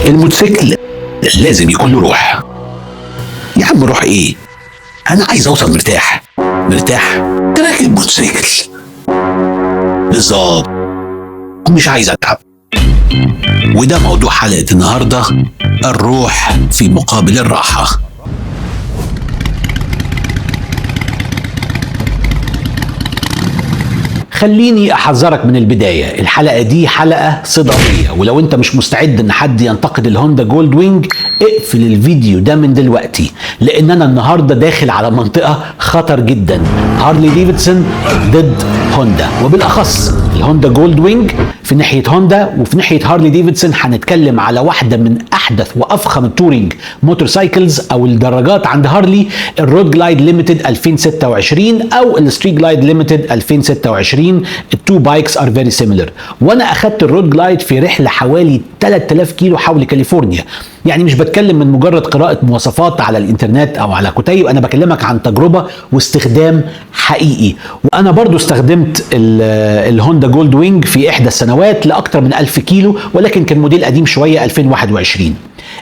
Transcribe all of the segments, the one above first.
الموتوسيكل لازم يكون له روح. يا عم روح ايه؟ انا عايز اوصل مرتاح راكب موتوسيكل بالظبط، مش عايز اتعب. وده موضوع حلقة النهاردة، الروح في مقابل الراحة. خليني احذرك من البداية، الحلقة دي حلقة صدامية، ولو انت مش مستعد ان حد ينتقد الهوندا جولد وينج اقفل الفيديو ده من دلوقتي، لان انا النهاردة داخل على منطقة خطر جدا. هارلي ديفيدسون ضد هوندا، وبالاخص الهوندا جولد وينج في ناحية هوندا، وفي ناحية هارلي ديفيدسون هنتكلم على واحدة من احدث وافخم التورينج موتورسايكلز او الدراجات عند هارلي، الرود جلايد ليميتد 2026 او الستريت جلايد ليميتد 2026. التو بايكس ار فيري سيميلر، وانا اخدت الرود جلايد في رحله حوالي 3000 كيلو حول كاليفورنيا. يعني مش بتكلم من مجرد قراءه مواصفات على الانترنت او على كتيب، انا بكلمك عن تجربه واستخدام حقيقي. وانا برضو استخدمت الهوندا جولد وينج في احدى السنوات لاكثر من 1000 كيلو، ولكن كان موديل قديم شويه 2021.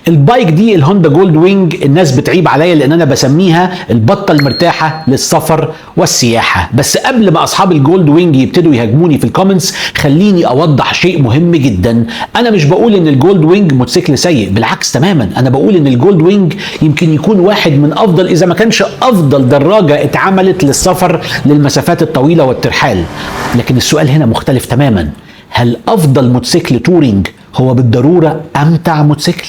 البايك دي الهوندا جولد وينج الناس بتعيب عليا لان انا بسميها البطه المرتاحه للسفر والسياحه. بس قبل ما اصحاب الجولد وينج يبتدوا يهاجموني في الكومنتس، خليني اوضح شيء مهم جدا. انا مش بقول ان الجولد وينج موتوسيكل سيء، بالعكس تماما. انا بقول ان الجولد وينج يمكن يكون واحد من افضل اذا ما كانش افضل دراجه اتعملت للسفر للمسافات الطويله والترحال. لكن السؤال هنا مختلف تماما، هل افضل موتوسيكل تورينج هو بالضروره امتع موتوسيكل؟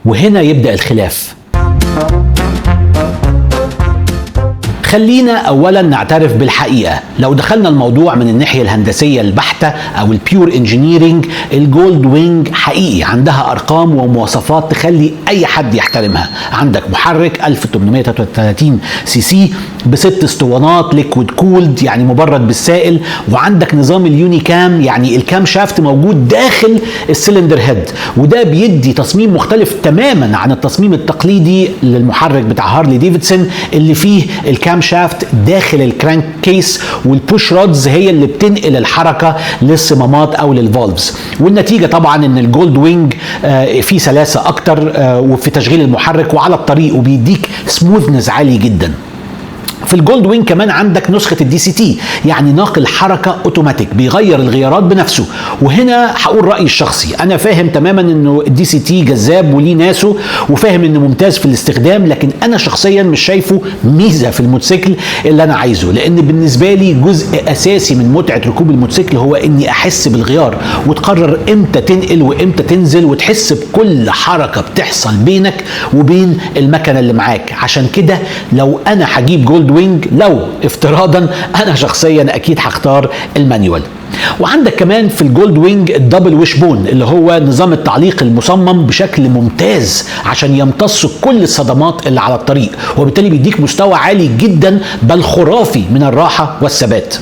وهنا يبدأ الخلاف. خلينا اولا نعترف بالحقيقه، لو دخلنا الموضوع من الناحيه الهندسيه البحته او البيور انجينيرنج، الجولد وينج حقيقي عندها ارقام ومواصفات تخلي اي حد يحترمها. عندك محرك 1833 سي سي بست اسطوانات ليكويد كولد يعني مبرد بالسائل، وعندك نظام اليوني كام يعني الكام شافت موجود داخل السلندر هيد، وده بيدي تصميم مختلف تماما عن التصميم التقليدي للمحرك بتاع هارلي ديفيدسون اللي فيه الكام شافت داخل الكرانك كيس، والبوش رودز هي اللي بتنقل الحركه للصمامات او للفالفز. والنتيجه طبعا ان الجولد وينج فيه سلاسه اكتر وفي تشغيل المحرك وعلى الطريق، وبيديك سموثنس عالي جدا. في الجولد وينج كمان عندك نسخة الدي سي تي، يعني ناقل حركة اوتوماتيك بيغير الغيارات بنفسه. وهنا هقول رأيي الشخصي، انا فاهم تماما انه الدي سي تي جذاب وليه ناسه، وفاهم انه ممتاز في الاستخدام، لكن انا شخصيا مش شايفه ميزة في الموتوسيكل اللي انا عايزه. لان بالنسبة لي جزء اساسي من متعة ركوب الموتوسيكل هو اني احس بالغيار، وتقرر امتى تنقل وامتى تنزل، وتحس بكل حركة بتحصل بينك وبين المكنة اللي معاك. عشان كده لو انا هجيب جولد وينج، لو افتراضا، انا شخصيا اكيد هختار المانيوال. وعندك كمان في الجولد وينج الدبل ويش بون، اللي هو نظام التعليق المصمم بشكل ممتاز عشان يمتص كل الصدمات اللي على الطريق، وبالتالي بيديك مستوى عالي جدا بل خرافي من الراحة والثبات.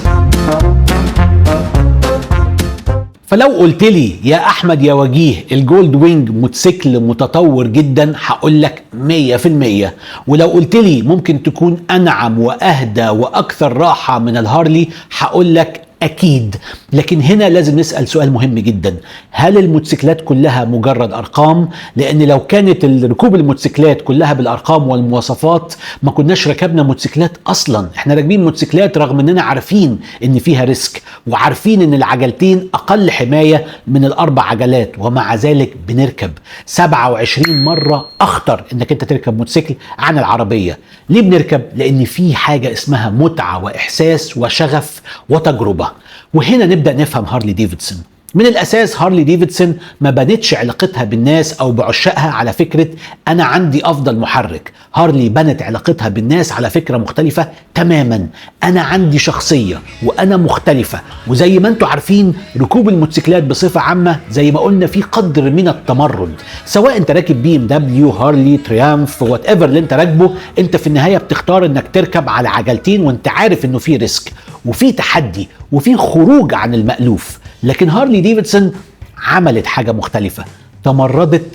فلو قلت لي يا احمد يا وجيه الجولد وينج موتوسيكل متطور جدا، هقول لك 100%. ولو قلت لي ممكن تكون انعم واهدى واكثر راحه من الهارلي، هقول لك اكيد. لكن هنا لازم نسأل سؤال مهم جدا، هل الموتوسيكلات كلها مجرد ارقام؟ لان لو كانت ركوب الموتوسيكلات كلها بالارقام والمواصفات ما كناش ركبنا موتوسيكلات اصلا. احنا راكبين موتوسيكلات رغم اننا عارفين ان فيها ريسك، وعارفين ان العجلتين اقل حماية من الاربع عجلات، ومع ذلك بنركب 27 مرة اخطر انك انت تركب موتوسيكل عن العربية. ليه بنركب؟ لان في حاجة اسمها متعة واحساس وشغف وتجربة. وهنا نبدأ نفهم هارلي ديفيدسون. من الأساس هارلي ديفيدسون ما بنتش علاقتها بالناس أو بعشاقها على فكرة أنا عندي أفضل محرك. هارلي بنت علاقتها بالناس على فكرة مختلفة تماما، أنا عندي شخصية وأنا مختلفة. وزي ما أنتوا عارفين ركوب الموتوسيكلات بصفة عامة زي ما قلنا في قدر من التمرد، سواء أنت راكب بي ام دبليو، هارلي، تريامف، وات ايفر اللي أنت راكبه، أنت في النهاية بتختار أنك تركب على عجلتين وأنت عارف أنه في ريسك وفي تحدي وفي خروج عن المألوف. لكن هارلي ديفيدسون عملت حاجة مختلفة، تمردت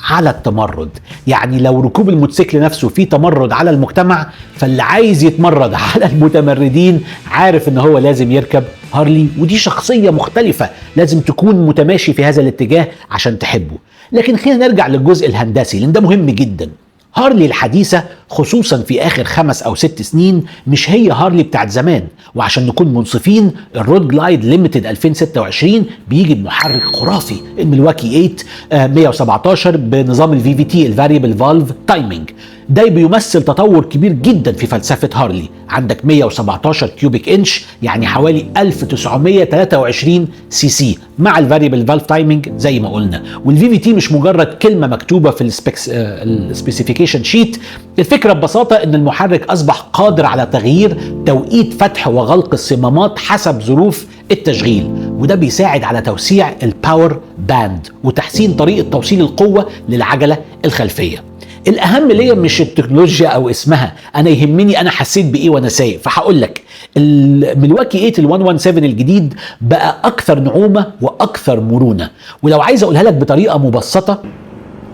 على التمرد. يعني لو ركوب الموتوسيكل نفسه فيه تمرد على المجتمع، فاللي عايز يتمرد على المتمردين عارف ان هو لازم يركب هارلي، ودي شخصية مختلفة لازم تكون متماشي في هذا الاتجاه عشان تحبه. لكن خلينا نرجع للجزء الهندسي لان ده مهم جدا. هارلي الحديثة خصوصا في آخر 5 أو 6 سنين مش هي هارلي بتاعت زمان، وعشان نكون منصفين الرود جلايد ليميتد 2026 بيجي بمحرك خرافي الملواكي 8 117 بنظام الفي في تي الفاريبل فالف تايمينج. ده بيمثل تطور كبير جدا في فلسفة هارلي. عندك 117 كيوبيك انش يعني حوالي 1923 سي سي مع الفاريبل فالف تايمينج زي ما قلنا. والفي في تي مش مجرد كلمة مكتوبة في السبيسيفيكيشن شيت. الفكرة ببساطة ان المحرك اصبح قادر على تغيير توقيت فتح وغلق الصمامات حسب ظروف التشغيل، وده بيساعد على توسيع الباور باند وتحسين طريقة توصيل القوة للعجلة الخلفية. الاهم ليا مش التكنولوجيا او اسمها، انا يهمني انا حسيت بايه وانا سايق. فهقول لك الملواكي 8 ال 117 الجديد بقى اكثر نعومة واكثر مرونة، ولو عايز اقولها لك بطريقة مبسطة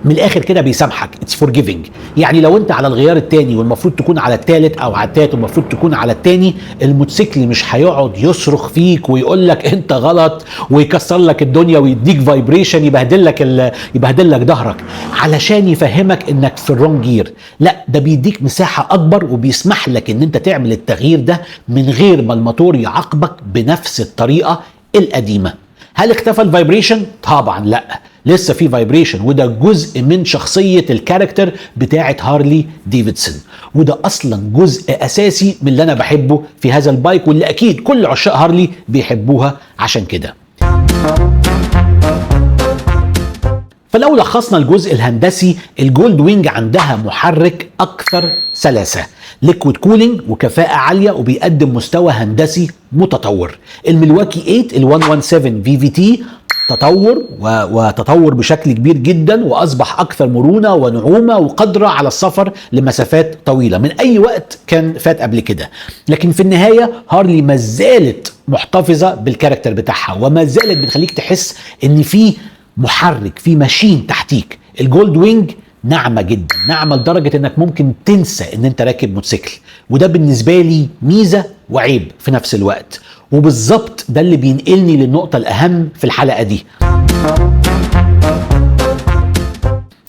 من الاخر كده بيسامحك. اتس فورجيفنج. يعني لو انت على الغيار الثاني والمفروض تكون على الثالث او على الثالث والمفروض تكون على الثاني، الموتوسيكل مش هيقعد يصرخ فيك ويقول لك انت غلط ويكسر لك الدنيا ويديك فايبريشن يبهدل لك ظهرك علشان يفهمك انك في الرونج جير. لا، ده بيديك مساحه اكبر وبيسمح لك ان انت تعمل التغيير ده من غير ما الموتور يعاقبك بنفس الطريقه القديمه. هل اختفى الفايبريشن؟ طبعا لا، لسه في فايبريشن، وده جزء من شخصية الكاركتر بتاعة هارلي ديفيدسون، وده اصلا جزء اساسي من اللي انا بحبه في هذا البايك، واللي اكيد كل عشاق هارلي بيحبوها عشان كده. فلو لخصنا الجزء الهندسي، الجولد وينج عندها محرك اكثر سلاسة، ليكويد كولينج وكفاءة عالية وبيقدم مستوى هندسي متطور. الملواكي 8 ال 117 في في تي تطور وتطور بشكل كبير جدا، واصبح اكثر مرونه ونعومه وقدره على السفر لمسافات طويله من اي وقت كان فات قبل كده. لكن في النهايه هارلي ما زالت محتفظه بالكاركتر بتاعها، وما زالت بتخليك تحس ان في محرك، في ماشين تحتيك. الجولد وينج ناعمه جدا، ناعمه لدرجه انك ممكن تنسى ان انت راكب موتوسيكل، وده بالنسبه لي ميزه وعيب في نفس الوقت. وبالظبط ده اللي بينقلني للنقطة الأهم في الحلقة دي،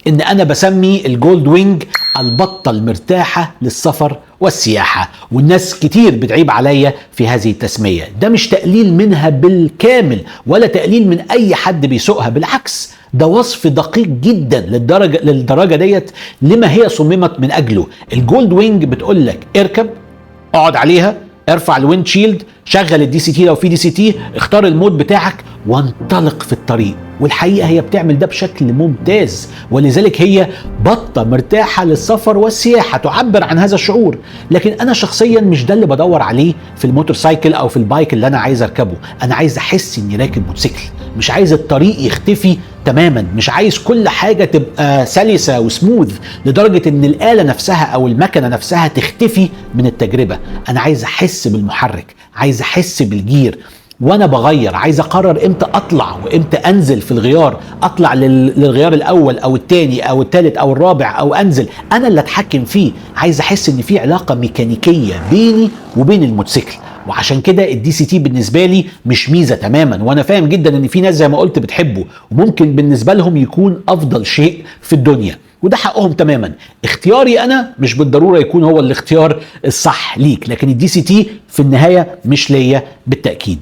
إن أنا بسمي الجولد وينج البطة المرتاحة للسفر والسياحة، والناس كتير بتعيب عليا في هذه التسمية. ده مش تقليل منها بالكامل ولا تقليل من أي حد بيسوقها، بالعكس ده وصف دقيق جدا للدرجة ديت لما هي صممت من أجله. الجولد وينج بتقول لك اركب، اقعد عليها، ارفع الويند شيلد، شغل الدي سي تي لو في دي سي تي، اختار المود بتاعك وانطلق في الطريق. والحقيقة هي بتعمل ده بشكل ممتاز، ولذلك هي بطة مرتاحة للسفر والسياحة، تعبر عن هذا الشعور. لكن أنا شخصيا مش ده اللي بدور عليه في الموتور سايكل أو في البايك اللي أنا عايز أركبه. أنا عايز أحس إني راكب موتوسيكل، مش عايز الطريق يختفي تماما، مش عايز كل حاجة تبقى سلسة وسموث لدرجة إن الآلة نفسها أو المكنة نفسها تختفي من التجربة. أنا عايز أحس بالمحرك، عايز أحس بالجير وانا بغير، عايز اقرر امتى اطلع وامتى انزل في الغيار، اطلع للغيار الاول او الثاني او الثالث او الرابع او انزل، انا اللي اتحكم فيه. عايز احس ان في علاقه ميكانيكيه بيني وبين الموتوسيكل. وعشان كده الدي سي تي بالنسبه لي مش ميزه تماما، وانا فاهم جدا ان في ناس زي ما قلت بتحبه وممكن بالنسبه لهم يكون افضل شيء في الدنيا، وده حقهم تماما. اختياري انا مش بالضروره يكون هو الاختيار الصح ليك، لكن الدي سي تي في النهايه مش ليا بالتاكيد.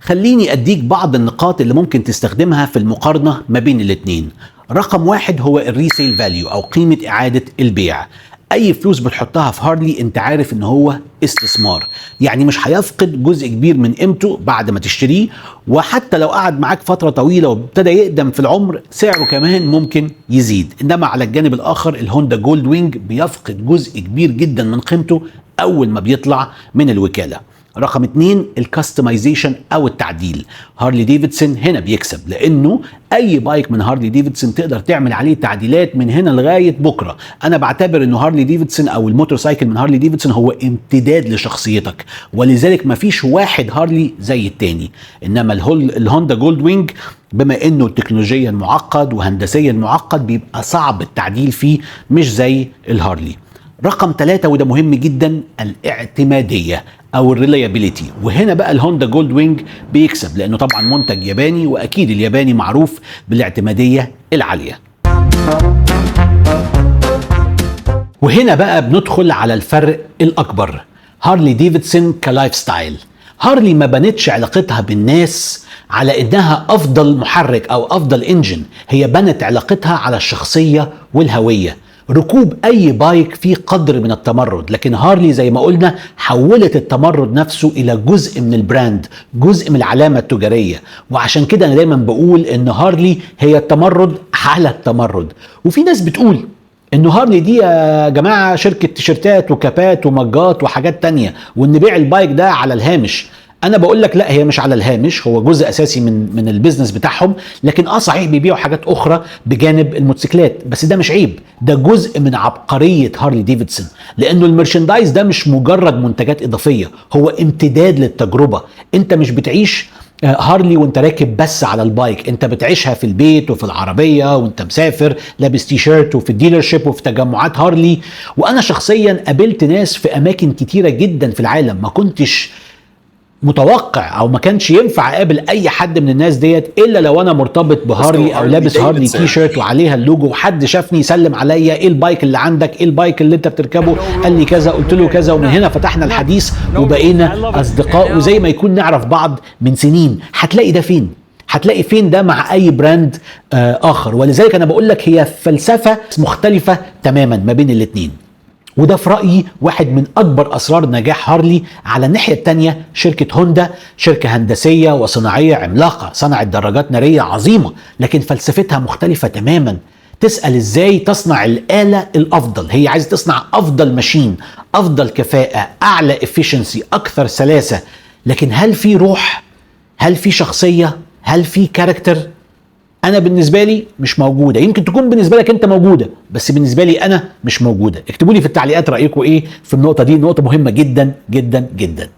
خليني أديك بعض النقاط اللي ممكن تستخدمها في المقارنة ما بين الاتنين. رقم 1 هو الريسيل فاليو أو قيمة إعادة البيع. أي فلوس بتحطها في هارلي أنت عارف إن هو استثمار، يعني مش هيفقد جزء كبير من قيمته بعد ما تشتريه، وحتى لو قعد معاك فترة طويلة وابتدى يقدم في العمر سعره كمان ممكن يزيد. إنما على الجانب الآخر الهوندا جولد وينج بيفقد جزء كبير جدا من قيمته أول ما بيطلع من الوكالة. رقم 2 الكاستمايزيشن او التعديل. هارلي ديفيدسون هنا بيكسب، لانه اي بايك من هارلي ديفيدسون تقدر تعمل عليه تعديلات من هنا لغايه بكره. انا بعتبر انه هارلي ديفيدسون او الموتور سايكل من هارلي ديفيدسون هو امتداد لشخصيتك، ولذلك ما فيش واحد هارلي زي التاني. انما الهوندا جولد وينج بما انه تكنولوجيا معقد وهندسيا معقد بيبقى صعب التعديل فيه، مش زي الهارلي. رقم 3 وده مهم جدا، الاعتمادية او الريلايابيليتي. وهنا بقى الهوندا جولد وينج بيكسب، لانه طبعا منتج ياباني، واكيد الياباني معروف بالاعتمادية العالية. وهنا بقى بندخل على الفرق الاكبر، هارلي ديفيدسون كلايف ستايل. هارلي ما بنتش علاقتها بالناس على انها افضل محرك او افضل انجن، هي بنت علاقتها على الشخصية والهوية. ركوب اي بايك فيه قدر من التمرد، لكن هارلي زي ما قلنا حولت التمرد نفسه الى جزء من البراند، جزء من العلامة التجارية. وعشان كده انا دايما بقول ان هارلي هي التمرد على التمرد. وفي ناس بتقول انه هارلي دي يا جماعة شركة تيشيرتات وكابات ومجات وحاجات تانية، وان بيع البايك ده على الهامش. انا بقول لك لا، هي مش على الهامش، هو جزء اساسي من البيزنس بتاعهم، لكن صحيح بيبيعوا حاجات اخرى بجانب الموتوسيكلات، بس ده مش عيب، ده جزء من عبقرية هارلي ديفيدسون، لانه الميرشندايز ده مش مجرد منتجات اضافية، هو امتداد للتجربة. انت مش بتعيش هارلي وانت راكب بس على البايك، انت بتعيشها في البيت وفي العربية وانت مسافر لابس تي شيرت، وفي الديلرشيب وفي تجمعات هارلي. وانا شخصيا قابلت ناس في اماكن كتيرة جدا في العالم ما كنتش متوقع او ما كانش ينفع اقابل اي حد من الناس ديت الا لو انا مرتبط بهارلي او لابس هارلي تي شيرت وعليها اللوجو، وحد شافني يسلم عليا، ايه البايك اللي عندك، ايه البايك اللي انت بتركبه، قال لي كذا، قلت له كذا، ومن هنا فتحنا الحديث وبقينا اصدقاء، وزي ما يكون نعرف بعض من سنين. هتلاقي ده فين؟ هتلاقي فين ده مع اي براند اخر؟ ولذلك انا بقول لك هي فلسفة مختلفة تماما ما بين الاتنين. وده في رأيي واحد من أكبر أسرار نجاح هارلي. على الناحية التانية شركة هوندا شركة هندسية وصناعية عملاقة، صنعت دراجات نارية عظيمة، لكن فلسفتها مختلفة تماما. تسأل إزاي تصنع الآلة الأفضل، هي عايزة تصنع أفضل ماشين، أفضل كفاءة، أعلى efficiency، أكثر سلاسة، لكن هل في روح؟ هل في شخصية؟ هل في كاركتر؟ انا بالنسبه لي مش موجوده. يمكن تكون بالنسبه لك انت موجوده، بس بالنسبه لي انا مش موجوده. اكتبوا لي في التعليقات رايكم ايه في النقطه دي، نقطه مهمه جدا جدا جدا.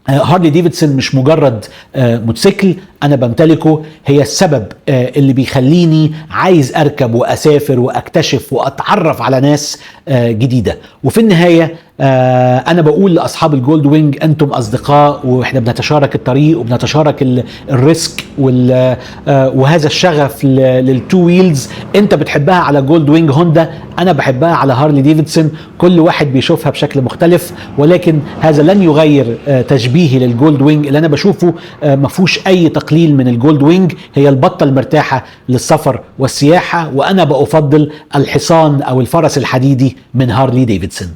هارلي ديفيدسون مش مجرد موتوسيكل انا بمتلكه، هي السبب اللي بيخليني عايز اركب واسافر واكتشف واتعرف على ناس جديده. وفي النهايه انا بقول لاصحاب الجولد وينج انتم اصدقاء، واحنا بنتشارك الطريق وبنتشارك الريسك وهذا الشغف للتو ويلز. انت بتحبها على جولد وينج هوندا، انا بحبها على هارلي ديفيدسون. كل واحد بيشوفها بشكل مختلف، ولكن هذا لن يغير تشبيهي للجولد وينج اللي انا بشوفه ما فيهوش اي تقليل من الجولد وينج. هي البطة المرتاحة للسفر والسياحة، وانا بأفضل الحصان او الفرس الحديدي من هارلي ديفيدسون.